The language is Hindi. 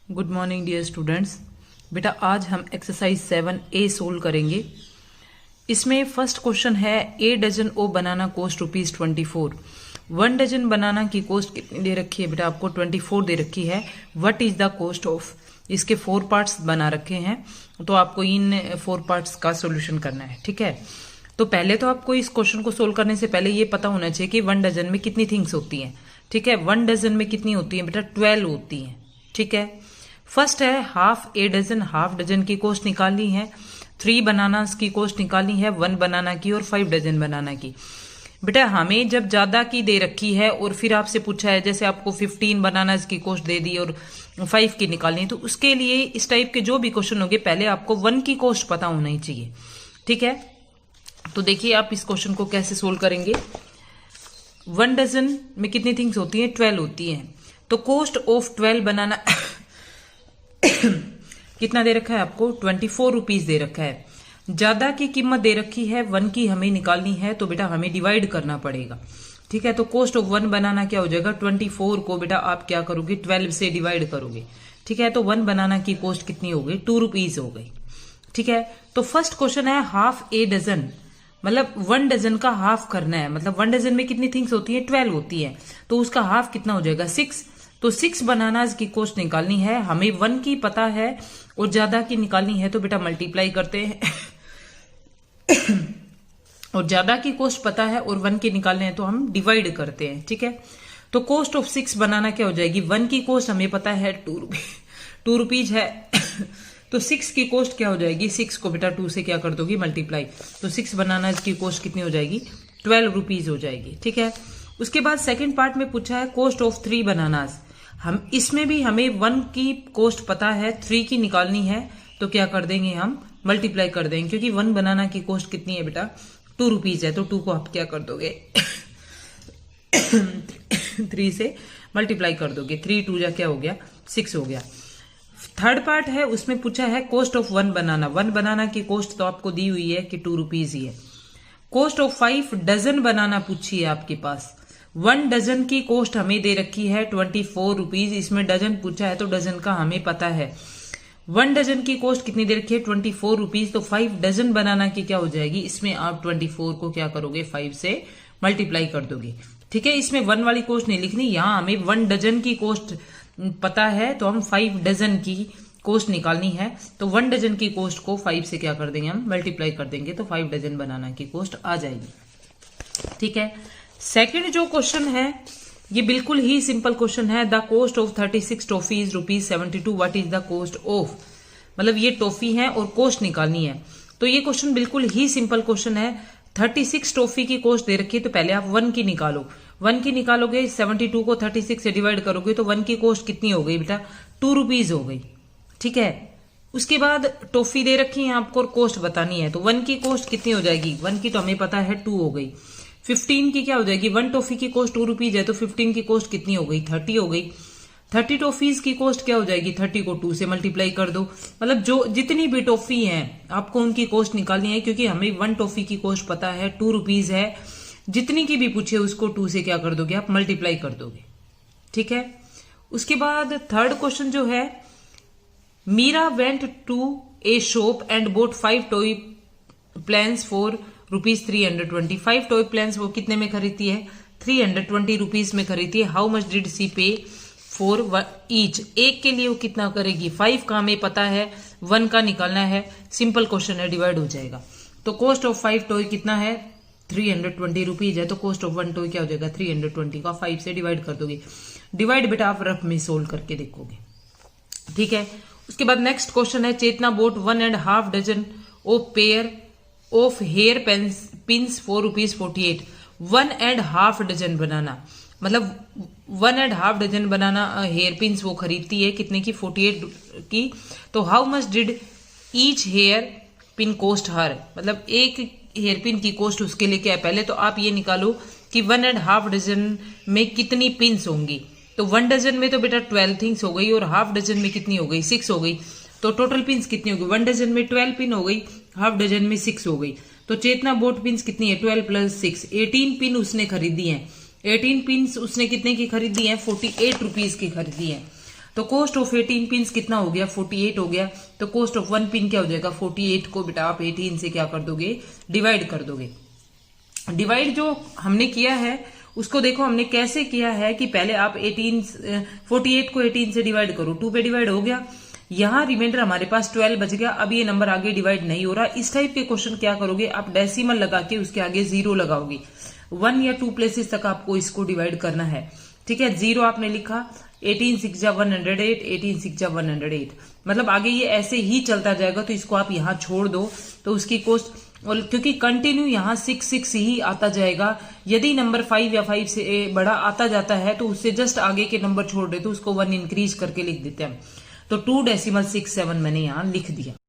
Good morning dear students. बेटा आज हम एक्सरसाइज 7A सोल्व करेंगे। इसमें फर्स्ट क्वेश्चन है a dozen of banana cost ₹24। 1 dozen banana की कॉस्ट कितनी दे रखी है बेटा? आपको 24 दे रखी है। What is the cost of? इसके 4 पार्ट्स बना रखे हैं, तो आपको इन 4 पार्ट्स का सोल्यूशन करना है। ठीक है, तो पहले तो आपको इस क्वेश्चन को सोल्व करने से पहले ये पता होना चाहिए कि 1 डजन में कितनी थिंग्स होती हैं। ठीक है, 1 डजन में कितनी होती है बेटा? 12 होती हैं। ठीक है, फर्स्ट है half a dozen. Half dozen की कॉस्ट निकालनी है। 3 बनानास की कॉस्ट निकालनी है, 1 बनाना की और 5 डजन बनाना की। बेटा हमें जब ज्यादा की दे रखी है और फिर आपसे पूछा है, जैसे आपको 15 बनानास की कॉस्ट दे दी और 5 की निकालनी है, तो उसके लिए इस टाइप के जो भी क्वेश्चन होंगे पहले आपको 1 की कॉस्ट पता होना ही चाहिए। ठीक है, तो देखिए आप इस क्वेश्चन को कैसे सोल्व करेंगे। 1 डजन में कितनी थिंग्स होती हैं? 12 होती हैं। तो कॉस्ट ऑफ 12 बनाना कितना दे रखा है आपको? 24 रुपीज दे रखा है। ज्यादा की कीमत दे रखी है, 1 की हमें निकालनी है, तो बेटा हमें डिवाइड करना पड़ेगा। ठीक है, तो कॉस्ट ऑफ 1 बनाना क्या हो जाएगा? 24 को बेटा आप क्या करोगे? 12 से डिवाइड करोगे। ठीक है, तो 1 बनाना की कॉस्ट कितनी हो गई? 2 रुपीज हो गई। ठीक है, तो फर्स्ट क्वेश्चन है हाफ ए डजन, मतलब 1 डजन का हाफ करना है। मतलब 1 डजन में कितनी थिंग्स होती है? 12 होती है, तो उसका हाफ कितना हो जाएगा? 6। तो 6 बनानाज की कॉस्ट निकालनी है, हमें 1 की पता है और ज्यादा की निकालनी है, तो बेटा मल्टीप्लाई करते हैं और ज्यादा की कॉस्ट पता है और 1 की निकालने हैं, तो हम डिवाइड करते हैं। ठीक है, तो कॉस्ट ऑफ 6 बनाना क्या हो जाएगी? 1 की कॉस्ट हमें पता है 2 रुपीज है तो 6 की कॉस्ट क्या हो जाएगी? 6 को बेटा 2 से क्या कर दोगी? मल्टीप्लाई। तो 6 बनानाज की कॉस्ट कितनी हो जाएगी? 12 रुपीज हो जाएगी। ठीक है, उसके बाद सेकंड पार्ट में पूछा है कॉस्ट ऑफ 3 बनानाज। हम इसमें भी हमें 1 की कॉस्ट पता है, 3 की निकालनी है, तो क्या कर देंगे? हम मल्टीप्लाई कर देंगे, क्योंकि 1 बनाना की कॉस्ट कितनी है बेटा? 2 रुपीज है, तो 2 को आप क्या कर दोगे? 3 से मल्टीप्लाई कर दोगे। 3 2 जा क्या हो गया? 6 हो गया। थर्ड पार्ट है, उसमें पूछा है कॉस्ट ऑफ 1 बनाना। 1 बनाना की कॉस्ट तो आपको दी हुई है कि 2 रुपीज ही है। कॉस्ट ऑफ 5 डजन बनाना पूछी है आपके पास। 1 डजन की कॉस्ट हमें दे रखी है 24 रुपीज। इसमें डजन पूछा है, तो डजन का हमें पता है। 1 डजन की कॉस्ट कितनी दे रखी है? 24 रुपीज। तो 5 डजन बनाना की क्या हो जाएगी? इसमें आप 24 को क्या करोगे? 5 से मल्टीप्लाई कर दोगे। ठीक है, इसमें 1 वाली कॉस्ट नहीं लिखनी, यहां हमें 1 डजन की कॉस्ट पता है, तो हम 5 डजन की कॉस्ट निकालनी है। तो 1 डजन की कॉस्ट को 5 से क्या कर देंगे? हम मल्टीप्लाई कर देंगे, तो 5 डजन बनाना की कॉस्ट आ जाएगी। ठीक है, सेकंड जो क्वेश्चन है ये बिल्कुल ही सिंपल क्वेश्चन है। The cost of 36 toffees ₹72। What is the cost of? मतलब ये टॉफी है और कॉस्ट निकालनी है, तो ये क्वेश्चन बिल्कुल ही सिंपल क्वेश्चन है। 36 टॉफी की कॉस्ट दे रखी है, तो पहले आप 1 की निकालो। 1 की निकालोगे, 72 को 36 से डिवाइड करोगे, तो 1 की कॉस्ट कितनी हो गई बेटा? 2 रुपीज हो गई। ठीक है, उसके बाद टॉफी दे रखी है आपको और कॉस्ट बतानी है, तो 1 की कॉस्ट कितनी हो जाएगी? 1 की तो हमें पता है 2 हो गई। 15 की क्या हो जाएगी? 1 टॉफी की कॉस्ट 2 रुपीज है, तो 15 की कॉस्ट कितनी हो गई? 30 हो गई। 30 टॉफीज की कॉस्ट क्या हो जाएगी? 30 को 2 से मल्टीप्लाई कर दो। मतलब जो जितनी भी टॉफी है आपको उनकी कॉस्ट निकालनी है, क्योंकि हमें 1 टॉफी की कॉस्ट पता है 2 रुपीज है। जितनी की भी पूछे उसको 2 से क्या कर दोगे? आप मल्टीप्लाई कर दोगे। ठीक है, उसके बाद थर्ड क्वेश्चन जो है, Meera went to a shop and bought 5 toy plans for ₹320। 5 toy plans वो कितने में खरीदती है? 320 रुपीज में खरीदती है। हाउ मच डिड सी पे फॉर ईच? एक के लिए वो कितना करेगी? 5 का हमें पता है, 1 का निकालना है। सिंपल क्वेश्चन है, डिवाइड हो जाएगा। तो कॉस्ट ऑफ 5 टॉय कितना है? 320 रुपीज है, तो कॉस्ट ऑफ 1 टॉय क्या हो जाएगा? 320 का 5 से डिवाइड कर दोगे। डिवाइड बेटा आप रफ में सोल्व करके देखोगे। ठीक है, उसके बाद नेक्स्ट क्वेश्चन है, Chetna bought 1.5 dozen of pair of hair pins for ₹48। 1.5 dozen बनाना, मतलब 1.5 डजन बनाना हेयर पिंस वो खरीदती है, कितने की? 48 की। तो how much did each hair pin cost her? मतलब एक हेयर पिन की कॉस्ट उसके लिए क्या है? पहले तो आप ये निकालो कि 1.5 डजन में कितनी पिंस होंगी। तो 1 डजन में तो बेटा 12 थिंग्स हो गई, और हाफ डजन में कितनी हो गई? 6 हो गई। तो टोटल पिंस कितनी होगी? 1 डजन में 12 पिन हो गई, हाफ डजन में 6 हो गई। तो चेतना बोट पिंस कितनी है? 12 + 6, 18 पिन उसने खरीदी है। 18 पिन उसने कितने की खरीदी है? 48 रुपीज की खरीदी है। तो कोस्ट ऑफ 18 पिन कितना हो गया 48 हो गया। तो कोस्ट ऑफ 1 पिन क्या हो जाएगा 48 को बेटा आप 18 से क्या कर दोगे डिवाइड कर दोगे। डिवाइड जो हमने किया है उसको देखो हमने कैसे किया है कि पहले आप 48 को 18 से डिवाइड करो, 2 पे डिवाइड हो गया, यहां रिमाइंडर हमारे पास 12 बच गया। अब ये नंबर आगे डिवाइड नहीं हो रहा। इस टाइप के क्वेश्चन क्या करोगे आप डेसिमल लगा के उसके आगे 0 लगाओगे। 1 या 2 प्लेसेस तक आपको इसको डिवाइड करना है, ठीक है। 0 आपने लिखा, 18 6 जा 108, 18 6 जा 108, मतलब आगे ये ऐसे ही चलता जाएगा। तो इसको आप यहां छोड़ दो तो उसकी कोस्ट, और क्योंकि कंटिन्यू यहां 6 ही आता जाएगा, यदि नंबर 5 या 5 से बड़ा आता जाता है तो उससे जस्ट आगे के नंबर छोड़ दे तो उसको 1 इंक्रीज करके लिख देते हैं। तो 2.67 मैंने यहां लिख दिया।